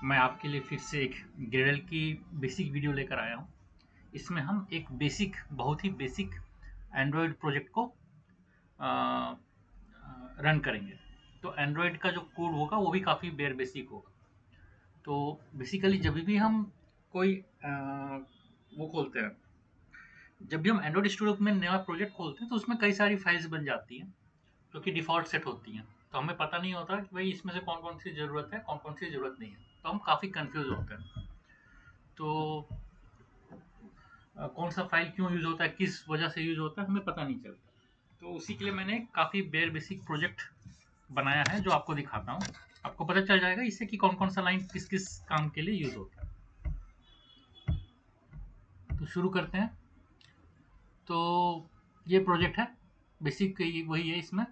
मैं आपके लिए फिर से एक ग्रेडल की बेसिक वीडियो लेकर आया हूँ। इसमें हम एक बेसिक, बहुत ही बेसिक एंड्रॉयड प्रोजेक्ट को रन करेंगे। तो एंड्रॉयड का जो कोड होगा वो भी काफ़ी बेयर बेसिक होगा। तो बेसिकली जब भी हम कोई वो खोलते हैं, जब भी हम एंड्रॉयड स्टूडियो में नया प्रोजेक्ट खोलते हैं तो उसमें कई सारी फाइल्स बन जाती हैं जो कि डिफ़ॉल्ट सेट होती हैं। तो हमें पता नहीं होता कि भाई इसमें से कौन-कौन सी ज़रूरत है, कौन-कौन सी ज़रूरत नहीं है। तो हम काफ़ी कन्फ्यूज़ होते हैं। तो कौन सा फाइल क्यों यूज़ होता है, किस वजह से यूज़ होता है, हमें पता नहीं चलता। तो उसी के लिए मैंने काफ़ी बेयर बेसिक प्रोजेक्ट बनाया है जो आपको दिखाता हूँ। आपको पता चल जाएगा इससे कि कौन-कौन सा लाइन किस-किस काम के लिए यूज़ होता है। तो शुरू करते हैं। तो ये प्रोजेक्ट है, बेसिक वही है इसमें।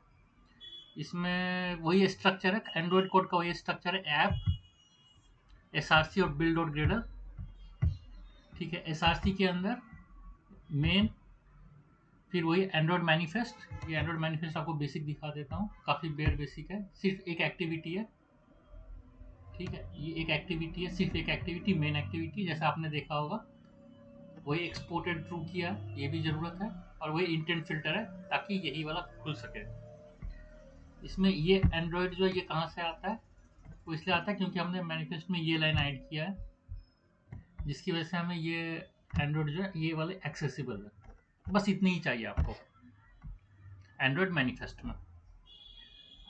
इसमें वही स्ट्रक्चर है, एंड्रॉयड कोड का वही स्ट्रक्चर है, ऐप, एसआरसी और बिल्ड डॉट ग्रेडल। ठीक है, एसआरसी के अंदर मेन, फिर वही एंड्रॉयड मैनिफेस्ट। ये एंड्रॉयड मैनिफेस्ट आपको बेसिक दिखा देता हूँ, काफ़ी बेयर बेसिक है, सिर्फ एक एक्टिविटी है। ठीक है, ये एक एक्टिविटी है, सिर्फ एक एक्टिविटी, मेन एक्टिविटी, जैसा आपने देखा होगा। वही एक्सपोर्टेड ट्रू किया, ये भी ज़रूरत है। और वही इंटेंट फिल्टर है ताकि यही वाला खुल सके। इसमें ये एंड्रॉयड जो है ये कहाँ से आता है, वो इसलिए आता है क्योंकि हमने मैनिफेस्ट में ये लाइन ऐड किया है, जिसकी वजह से हमें ये एंड्रॉयड जो है ये वाले एक्सेसिबल है। बस इतनी ही चाहिए आपको एंड्रॉयड मैनिफेस्ट में।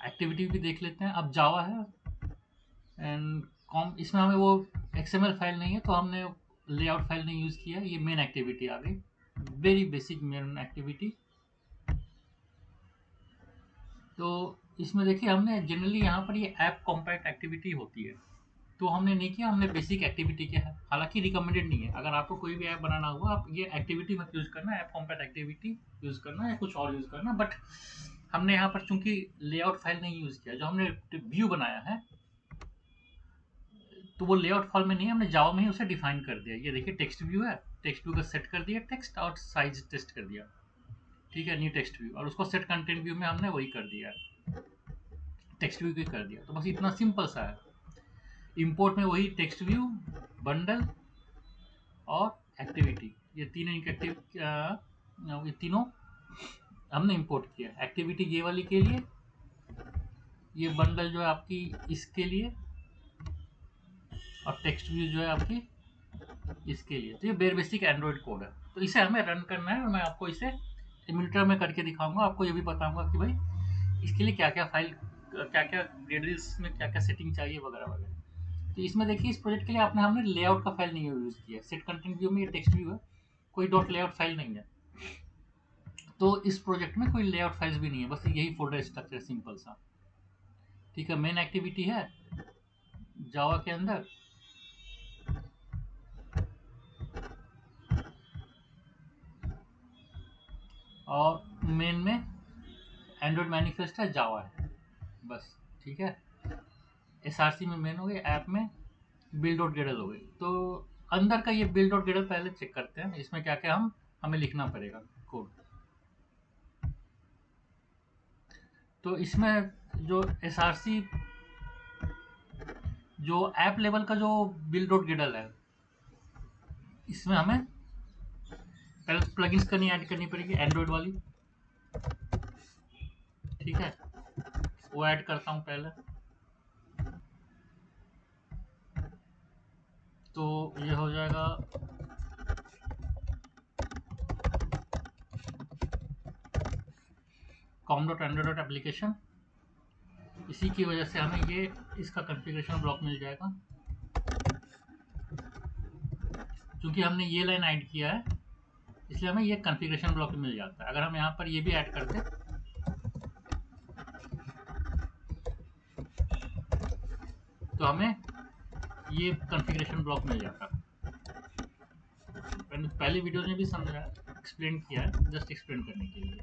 एक्टिविटी भी देख लेते हैं। अब जावा है एंड कॉम, इसमें हमें वो एक्सएमएल फाइल नहीं है तो हमने लेआउट फाइल नहीं यूज़ किया। ये मेन एक्टिविटी आ गई, वेरी बेसिक मेन एक्टिविटी। तो इसमें देखिए हमने जनरली यहाँ पर ये ऐप कॉम्पैक्ट एक्टिविटी होती है, तो हमने नहीं किया, हमने बेसिक एक्टिविटी किया है। हालांकि रिकमेंडेड नहीं है, अगर आपको कोई भी ऐप बनाना हुआ आप ये एक्टिविटी मत यूज़ करना, ऐप कॉम्पैक्ट एक्टिविटी यूज़ करना या कुछ और यूज़ करना। बट हमने यहाँ पर चूंकि लेआउट फाइल नहीं यूज़ किया, जो हमने व्यू बनाया है तो वो लेआउट फाइल में नहीं है, हमने जावा में ही उसे डिफाइन कर दिया। ये देखिए टेक्स्ट व्यू है, टेक्स्ट व्यू का सेट कर दिया टेक्स्ट और साइज टेस्ट कर दिया। ठीक है, न्यू टेक्स्ट व्यू, और उसको सेट कंटेंट व्यू में हमने वही कर दिया, टेक्स्ट व्यू भी कर दिया। तो बस इतना सिंपल सा है। इंपोर्ट में वही टेक्स्ट व्यू, बंडल और एक्टिविटी, ये तीनों ये तीनों हमने इंपोर्ट किया। एक्टिविटी ये वाली के लिए, ये बंडल जो है आपकी इसके लिए, और टेक्स्ट व्यू जो है आपकी इसके लिए। तो ये बेयर बेसिक एंड्रॉयड कोड है। तो इसे हमें रन करना है और मैं आपको इसे इम्यूलेटर में करके दिखाऊंगा। आपको ये भी बताऊंगा कि भाई इसके लिए क्या क्या फाइल, क्या क्या ग्रेडल्स में क्या क्या सेटिंग चाहिए वगैरह वगैरह। तो इसमें देखिए इस प्रोजेक्ट के लिए आपने हमने लेआउट का फाइल नहीं यूज़ किया। सेट कंटेंट व्यू में ये टेक्स्ट व्यू है, कोई डॉट लेआउट फाइल नहीं है। तो इस प्रोजेक्ट में कोई लेआउट फाइल्स भी नहीं है, बस यही फोल्डर स्ट्रक्चर सिंपल सा। ठीक है, मेन एक्टिविटी है जावा के अंदर, और मेन में एंड्रॉयड मैनिफेस्ट है, जावा है, बस। ठीक है, एसआरसी में मेन हो गई, ऐप में बिल्ड डॉट ग्रेडल हो गई। तो अंदर का ये बिल्ड डॉट ग्रेडल पहले चेक करते हैं, इसमें क्या क्या हमें लिखना पड़ेगा कोड। तो इसमें जो एसआरसी, जो ऐप लेवल का जो बिल्ड डॉट ग्रेडल है, इसमें हमें पहले प्लगइन्स करनी, ऐड करनी पड़ेगी एंड्रॉयड वाली। ठीक है, वो ऐड करता हूँ पहले। तो ये हो जाएगा com dot Android dot application. इसी की वजह से हमें ये इसका कॉन्फ़िगरेशन ब्लॉक मिल जाएगा, क्योंकि हमने ये लाइन ऐड किया है इसलिए हमें ये कॉन्फ़िगरेशन ब्लॉक मिल जाता है। अगर हम यहाँ पर ये भी ऐड करते तो हमें ये कॉन्फ़िगरेशन ब्लॉक मिल जाता। मैंने पहले वीडियो में भी समझा, एक्सप्लेन किया है, जस्ट एक्सप्लेन करने के लिए।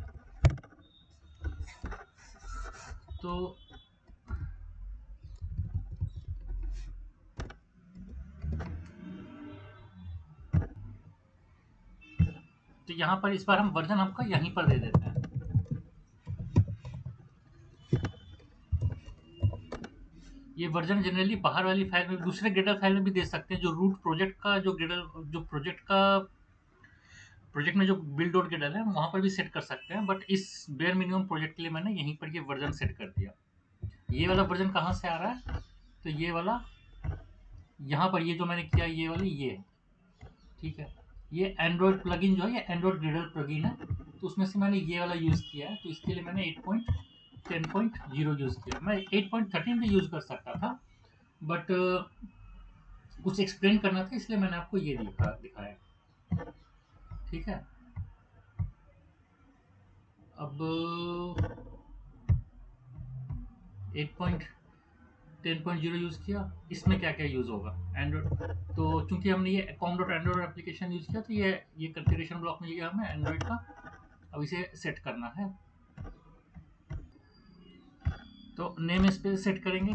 तो यहाँ पर इस बार हम वर्जन आपका यहीं पर दे देते हैं। ये वर्जन जनरली बाहर वाली फाइल में, दूसरे ग्रेडल फाइल में भी दे सकते हैं, जो रूट प्रोजेक्ट का जो ग्रेडल, जो प्रोजेक्ट में जो बिल्ड डॉट ग्रेडल है वहाँ पर भी सेट कर सकते हैं, बट इस बेयर मिनिमम प्रोजेक्ट के लिए मैंने यहीं पर ये वर्जन सेट कर दिया। ये वाला वर्जन कहाँ से आ रहा है, तो ये वाला यहाँ पर, ये जो मैंने किया ये वाली ये है, ठीक है। ये एंड्रॉयड प्लगइन जो है, ये एंड्रॉयड ग्रेडल प्लगइन है, तो उसमें से मैंने ये वाला यूज़ किया है। तो इसके लिए मैंने 8.10.0 यूज़ किया। मैं 8.13 भी यूज़ कर सकता था, बट कुछ एक्सप्लेन करना था, इसलिए मैंने आपको ये दिखाया, ठीक है। अब 8.10.0 यूज़ किया, इसमें क्या क्या यूज़ होगा एंड्रॉयड, तो चूंकि हमने ये com dot Android application use किया, तो ये कॉन्फ़िगरेशन ब्लॉक में लिया हमें एंड्रॉयड का। अब इसे सेट करना है, तो नेम स्पेस सेट करेंगे।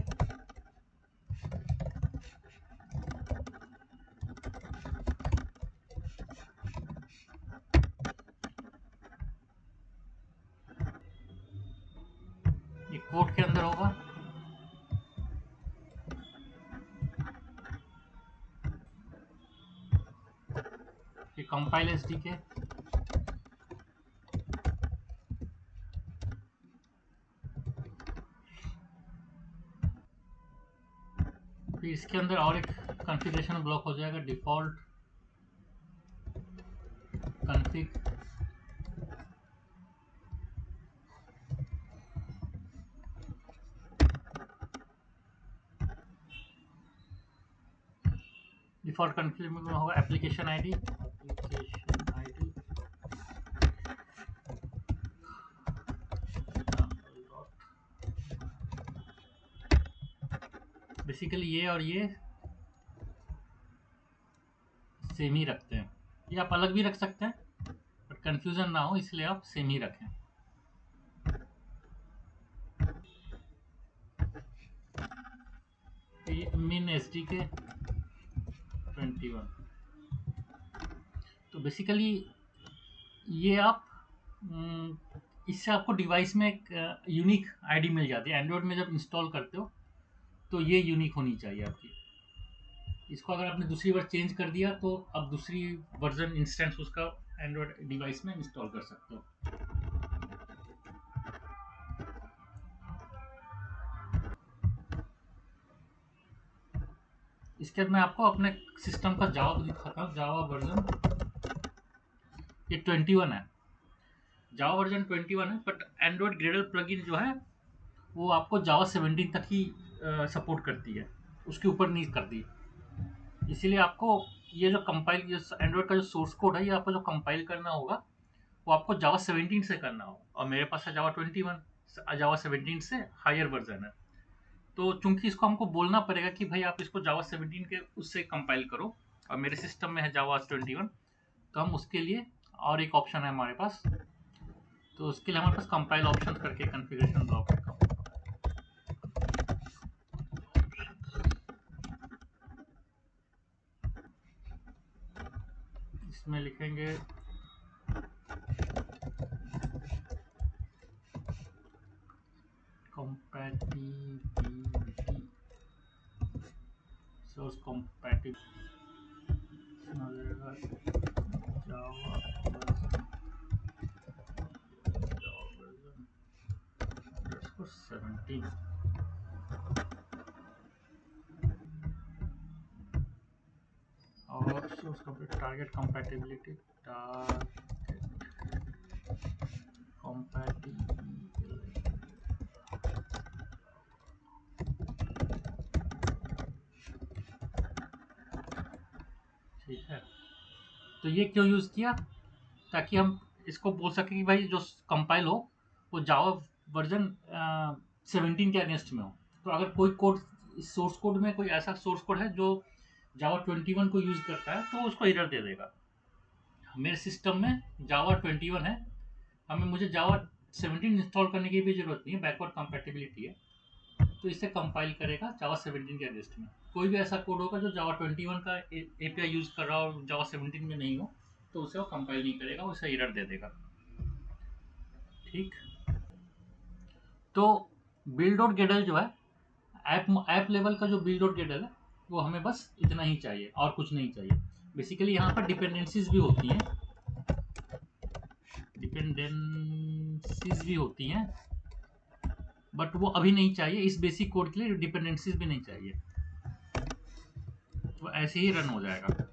ये कोड के अंदर होगा, ये कंपाइल एसडीके, फिर इसके अंदर और एक कॉन्फ़िगरेशन ब्लॉक हो जाएगा, डिफ़ॉल्ट कॉन्फ़िग, डिफ़ॉल्ट कॉन्फ़िग में होगा एप्लीकेशन आईडी, बेसिकली ये और ये सेम ही रखते हैं, ये आप अलग भी रख सकते हैं, बट कंफ्यूजन ना हो इसलिए आप सेम ही रखें। मिन एस डी के 21, तो बेसिकली ये आप इससे आपको डिवाइस में एक यूनिक आईडी मिल जाती है। एंड्रॉयड में जब इंस्टॉल करते हो तो ये यूनिक होनी चाहिए आपकी। इसको अगर आपने दूसरी बार चेंज कर दिया तो अब दूसरी वर्जन इंस्टेंस उसका एंड्रॉयड डिवाइस में इंस्टॉल कर सकते हो। इसके बाद मैं आपको अपने सिस्टम का जावा दिखाता हूँ। जावा वर्जन ये 21 है, जावा वर्जन 21 है, बट एंड्रॉयड ग्रेडल प्लगइन जो है वो आपको जावा 17 तक ही सपोर्ट करती है, उसके ऊपर नहीं करती। इसीलिए आपको ये जो कंपाइल, ये एंड्रॉयड का जो सोर्स कोड है, ये आपको जो कंपाइल करना होगा वो आपको जावा 17 से करना होगा, और मेरे पास है जावा 21, जावा 17 से हायर वर्जन है। तो चूंकि इसको हमको बोलना पड़ेगा कि भाई आप इसको जावा 17 के उससे कंपाइल करो, और मेरे सिस्टम में है जावा 21, तो हम उसके लिए और एक ऑप्शन है हमारे पास, तो उसके लिए हमारे पास कंपाइल ऑप्शन करके कॉन्फ़िगरेशन ब्लॉक है। इसमें लिखेंगे compatibility, source compatibility Java version 17 और सोर्स टारगेट compatibility, ठीक है। तो ये क्यों यूज़ किया, ताकि हम इसको बोल सकें कि भाई जो कंपाइल हो वो जावा वर्जन 17 के अगेंस्ट में हो। तो अगर कोई कोड, सोर्स कोड में कोई ऐसा सोर्स कोड है जो जावा 21 को यूज़ करता है तो उसको एरर दे देगा। मेरे सिस्टम में जावा 21 है, मुझे जावा 17 इंस्टॉल करने की भी ज़रूरत नहीं है, बैकवर्ड कंपेटिबिलिटी है, तो इसे कंपाइल करेगा जावा 17 के अगेंस्ट में। कोई भी ऐसा कोड होगा जो जावा 21 का एपीआई यूज़ कर रहा हो, जावा 17 में नहीं हो, तो उसे वो कंपाइल नहीं करेगा, उसे एरर दे देगा, ठीक। तो बिल्ड डॉट ग्रेडल जो है ऐप लेवल का जो बिल्ड डॉट गेडल है वो हमें बस इतना ही चाहिए और कुछ नहीं चाहिए। बेसिकली यहाँ पर डिपेंडेंसीज भी होती हैं, बट वो अभी नहीं चाहिए। इस बेसिक कोड के लिए डिपेंडेंसीज भी नहीं चाहिए, तो ऐसे ही रन हो जाएगा।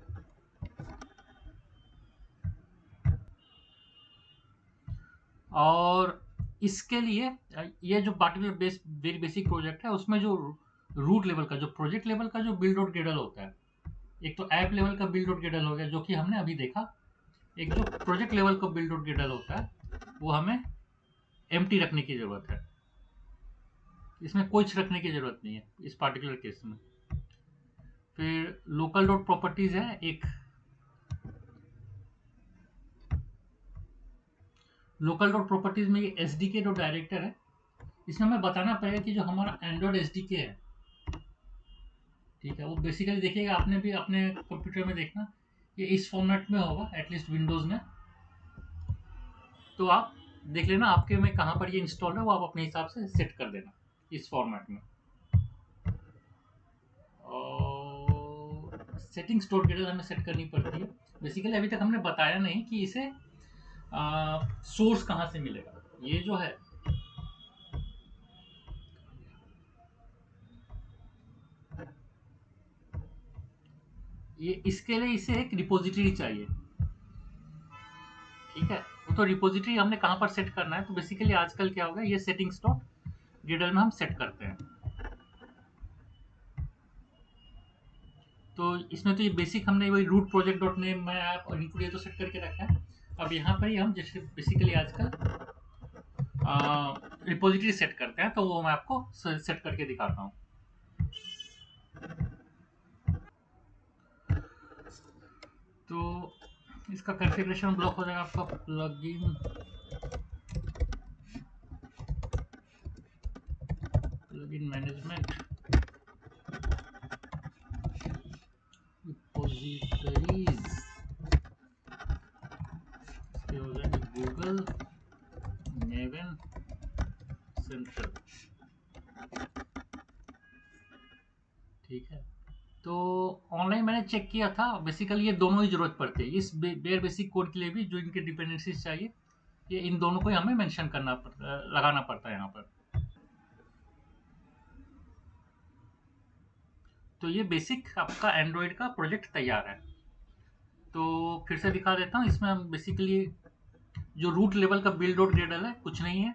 और इसके लिए ये जो पार्टिकुलर वेरी बेसिक प्रोजेक्ट है उसमें जो रूट लेवल का, जो प्रोजेक्ट लेवल का जो बिल्ड डॉट गेडल होता है, एक तो ऐप लेवल का बिल्ड डॉट गेडल हो गया जो कि हमने अभी देखा, एक जो प्रोजेक्ट लेवल का बिल्ड डॉट गेडल होता है वो हमें एम्प्टी रखने की जरूरत है। इसमें कुछ रखने की जरूरत नहीं है इस पार्टिकुलर केस में। फिर लोकल डॉट प्रॉपर्टीज है एक, लोकल डॉट प्रॉपर्टीज में ये एसडीके डॉट डायरेक्टर है। इसमें हमें बताना पड़ेगा कि जो हमारा एंड्रॉइड एसडीके है, ठीक है, वो बेसिकली देखिएगा, आपने भी अपने कंप्यूटर में देखना, ये इस फॉर्मेट में होगा एटलीस्ट विंडोज में। तो आप देख लेना आपके में कहाँ पर ये इंस्टॉल है, वो आप अपने हिसाब से सेट कर देना इस फॉर्मेट में। और सेटिंग स्टोर के लिए हमें सेट करनी पड़ती है। बेसिकली अभी तक हमने बताया नहीं कि इसे सोर्स कहाँ से मिलेगा। ये जो है ये इसके लिए इसे एक रिपोजिटरी चाहिए, ठीक है। तो रिपोजिटरी हमने कहाँ पर सेट करना है, तो बेसिकली आजकल क्या होगा, ये सेटिंग्स डॉट गिडल में हम सेट करते हैं। तो इसमें तो ये बेसिक हमने वही रूट प्रोजेक्ट डॉट नेम में ऐप और इनपुट ये तो सेट करके रखा है। अब यहाँ पर ही हम जैसे बेसिकली आजकल रिपोजिटरी सेट करते हैं, तो वो मैं आपको सेट करके दिखाता हूँ। तो इसका कॉन्फ़िगरेशन ब्लॉक हो जाएगा आपका प्लगइन मैनेजमेंट रिपोजिटरीज, इसके हो जाएंगे गूगल मेवन सेंट्रल, ठीक है। तो ऑनलाइन मैंने चेक किया था, बेसिकली ये दोनों ही जरूरत पड़ती है इस बेयर बेसिक कोड के लिए भी, जो इनके डिपेंडेंसीज चाहिए, ये इन दोनों को हमें मेंशन करना पड़ता है, लगाना पड़ता है यहाँ पर। तो ये बेसिक आपका एंड्रॉयड का प्रोजेक्ट तैयार है। तो फिर से दिखा देता हूँ, इसमें हम बेसिकली जो रूट लेवल का बिल्ड डॉट ग्रेडल है कुछ नहीं है।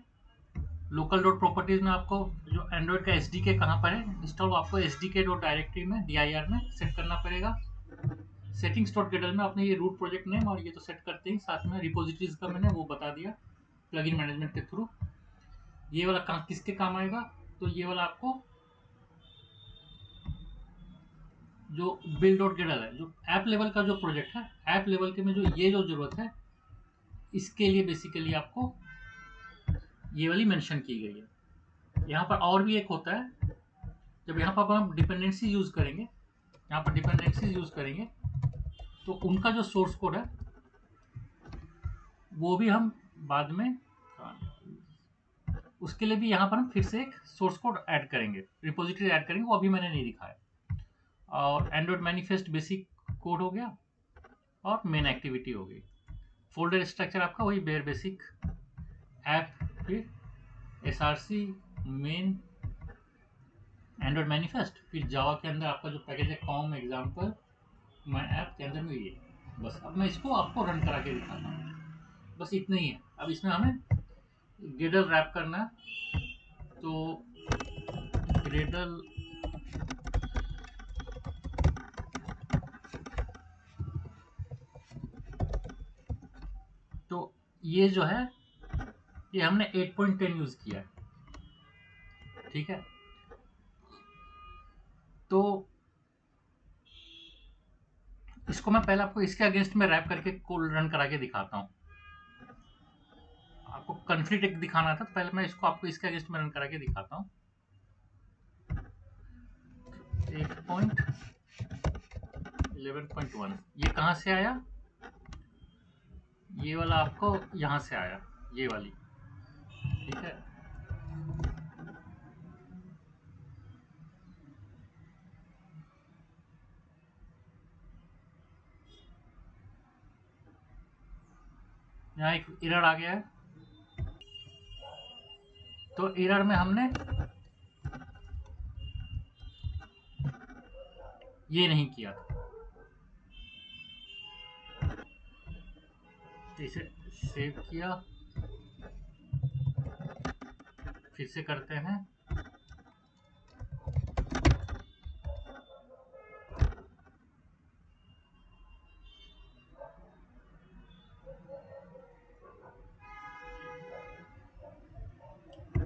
लोकल डॉट प्रॉपर्टीज में आपको जो एंड्रॉयड का एस डी के कहाँ पर है इंस्टॉल, आपको एस डी के डॉट डायरेक्टरी में DIR में सेट करना पड़ेगा। सेटिंग्स डॉट गेडल में आपने ये रूट प्रोजेक्ट नेम और ये तो सेट करते ही, साथ में रिपोजिटरीज का मैंने वो बता दिया प्लगइन मैनेजमेंट के थ्रू। ये वाला काम किसके काम आएगा, तो ये वाला आपको जो बिल्ड डॉट गेडल है, जो ऐप लेवल का जो प्रोजेक्ट है, ऐप लेवल के में जो ये जो जरूरत है, इसके लिए बेसिकली आपको ये वाली मेंशन की गई है। यहाँ पर और भी एक होता है, जब यहाँ पर हम डिपेंडेंसी यूज करेंगे, यहाँ पर डिपेंडेंसी यूज करेंगे, तो उनका जो सोर्स कोड है वो भी हम बाद में, उसके लिए भी यहाँ पर हम फिर से एक सोर्स कोड ऐड करेंगे, रिपोजिटरी ऐड करेंगे, वो अभी मैंने नहीं दिखाया। और एंड्रॉइड मैनिफेस्ट बेसिक कोड हो गया और मेन एक्टिविटी हो गई। फोल्डर स्ट्रक्चर आपका वही बेयर बेसिक ऐप, फिर SRC मेन एंड्रॉइड मैनिफेस्ट, फिर जावा के अंदर आपका जो पैकेज है कॉम एग्जाम्पल मैं ऐप के अंदर में ये। बस अब मैं इसको आपको रन करा के दिखाता हूँ, बस इतना ही है। अब इसमें हमें ग्रेडल रैप करना है, तो ग्रेडल तो ये जो है ये हमने 8.10 यूज किया है, ठीक है। तो इसको मैं पहले आपको इसके अगेंस्ट में रैप करके कोड रन करा के दिखाता हूँ। आपको कन्फ्लिक्ट एक दिखाना था, तो पहले मैं इसको आपको इसके अगेंस्ट में रन करा के दिखाता हूँ। 8.11.1 ये कहाँ से आया, ये वाला आपको यहाँ से आया, ये वाली, ठीक है। यहाँ एक एरर आ गया है। तो एरर में हमने ये नहीं किया था, तो इसे सेव किया, फिर से करते हैं।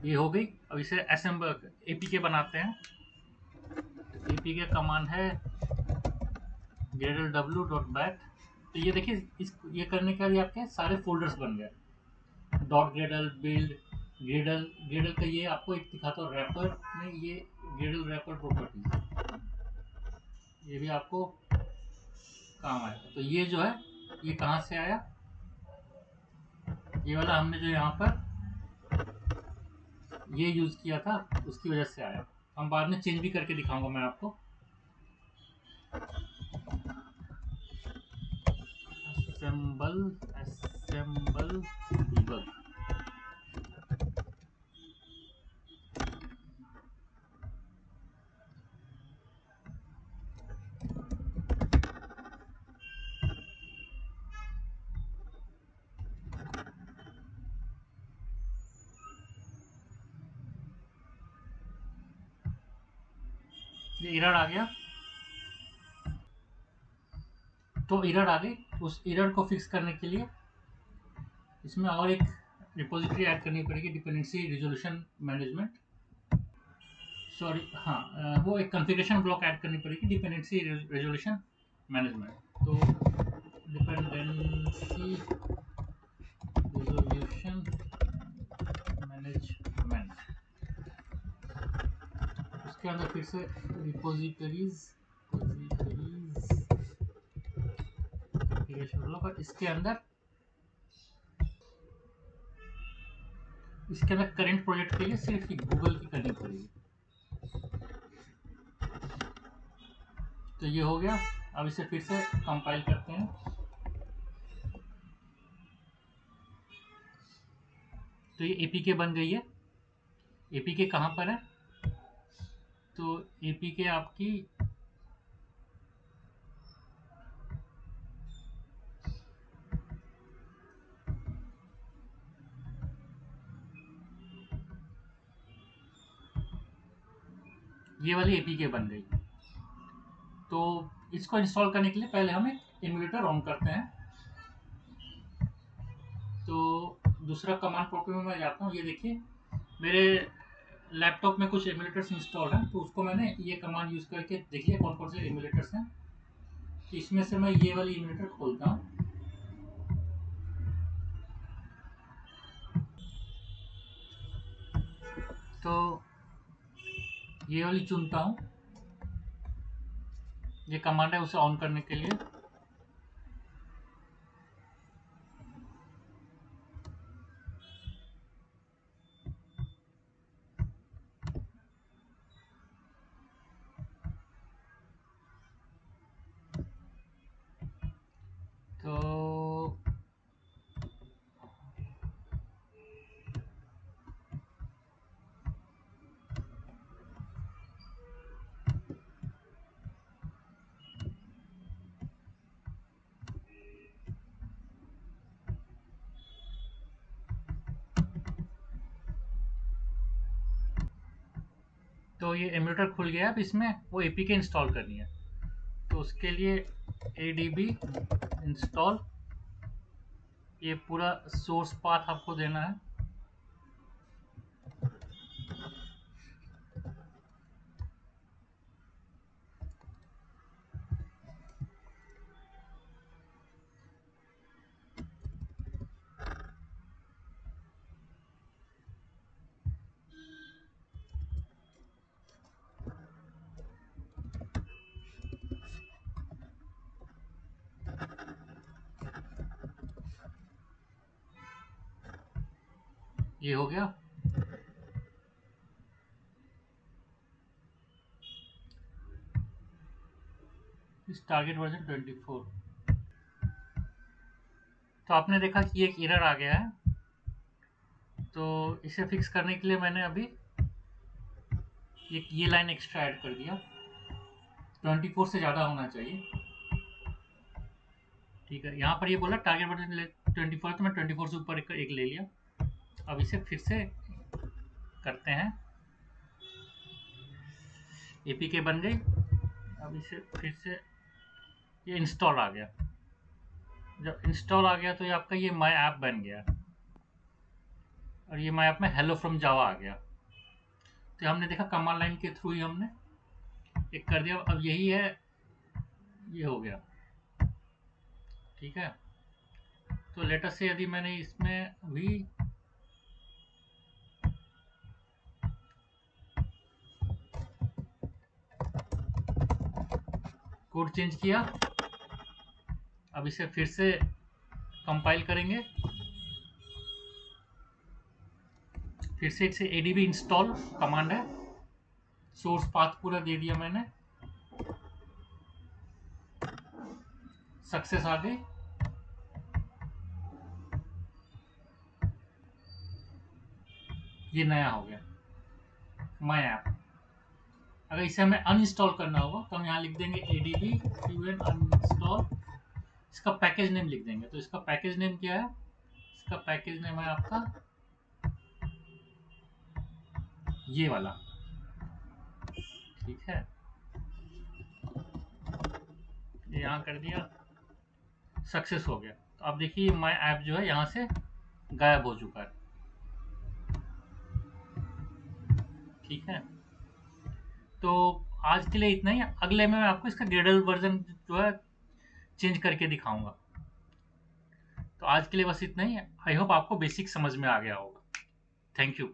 ये हो गई। अब इसे असेंबल एपीके बनाते हैं। एपीके कमांड है gradle_w.bat। तो ये देखिए, ये करने के लिए आपके सारे फोल्डर्स बन गए। Dot Gradle, build, Gradle. Gradle का ये आपको एक दिखाता हूँ रैपर में, ये ग्रेडल रैपर प्रॉपर्टीज, ये भी आपको काम आएगा। तो ये जो है, ये कहाँ से आया, ये वाला हमने जो यहाँ पर ये यूज किया था उसकी वजह से आया। हम बाद में चेंज भी करके दिखाऊंगा मैं आपको। Assemble debug. ये एरर आ गया। तो एरर आ गई, उस एरर को फिक्स करने के लिए इसमें और एक रिपोजिटरी ऐड करनी पड़ेगी, डिपेंडेंसी रिजोल्यूशन मैनेजमेंट। सॉरी, हाँ, वो एक कॉन्फ़िगरेशन ब्लॉक ऐड करनी पड़ेगी, डिपेंडेंसी रिजोल्यूशन मैनेजमेंट। तो डिपेंडेंसी रिजोल्यूशन मैनेजमेंट, उसके अंदर फिर से रिपोजिटरीज कॉन्फ़िगरेशन ब्लॉक, और इसके अंदर करंट प्रोजेक्ट के लिए सिर्फ गूगल की करनी पड़ेगी। तो ये हो गया। अब इसे फिर से कंपाइल करते हैं। तो ये एपीके बन गई है। एपीके कहाँ पर है, तो एपीके आपकी ये वाली एपीके बन गई। तो इसको इंस्टॉल करने के लिए पहले हम एक एमुलेटर ऑन करते हैं। तो दूसरा कमांड प्रोग्राम में मैं जाता हूँ। ये देखिए, मेरे लैपटॉप में कुछ एमुलेटर्स इंस्टॉल हैं, तो उसको मैंने ये कमांड यूज करके देख लिया कौन कौन से एमुलेटर्स हैं। तो इसमें से मैं ये वाली एमुलेटर खोलता हूँ। तो ये वाली चुनता हूँ, ये कमांड है उसे ऑन करने के लिए। तो तो ये एमुलेटर खुल गया। अब इसमें वो एपीके इंस्टॉल करनी है। तो उसके लिए adb इंस्टॉल, ये पूरा सोर्स पाथ आपको देना है। ये हो गया। इस टारगेट वर्जन 24। तो आपने देखा कि एक एरर आ गया है, तो इसे फिक्स करने के लिए मैंने अभी ये लाइन एक्स्ट्रा ऐड कर दिया। 24 से ज़्यादा होना चाहिए। ठीक है, यहाँ पर ये बोला टारगेट बटन 24, तो मैं 24 से ऊपर एक ले लिया। अब इसे फिर से करते हैं। एपीके बन गई। अब इसे फिर से, ये इंस्टॉल आ गया। जब इंस्टॉल आ गया तो ये आपका ये माई ऐप बन गया, और ये माई ऐप में हेलो फ्रॉम जावा आ गया। तो हमने देखा कमांड लाइन के थ्रू ही हमने एक कर दिया। अब यही है, ये हो गया। ठीक है, तो लेटर से यदि मैंने इसमें भी कोड चेंज किया, अब इसे फिर से कंपाइल करेंगे। फिर से इसे एडीबी इंस्टॉल कमांड है, सोर्स पाथ पूरा दे दिया मैंने, सक्सेस आ गई। ये नया हो गया माई ऐप। अगर इसे हमें अनइंस्टॉल करना होगा तो हम यहाँ लिख देंगे एडीबी un अनइंस्टॉल। इसका पैकेज नेम लिख देंगे। तो इसका पैकेज नेम क्या है? इसका पैकेज नेम है आपका ये वाला। ठीक है, ये यहाँ कर दिया, सक्सेस हो गया। तो अब देखिए माई ऐप जो है यहाँ से गायब हो चुका है। ठीक है, तो आज के लिए इतना ही। अगले में मैं आपको इसका ग्रेडल वर्जन जो है चेंज करके दिखाऊंगा। तो आज के लिए बस इतना ही। आई होप आपको बेसिक समझ में आ गया होगा। Thank you.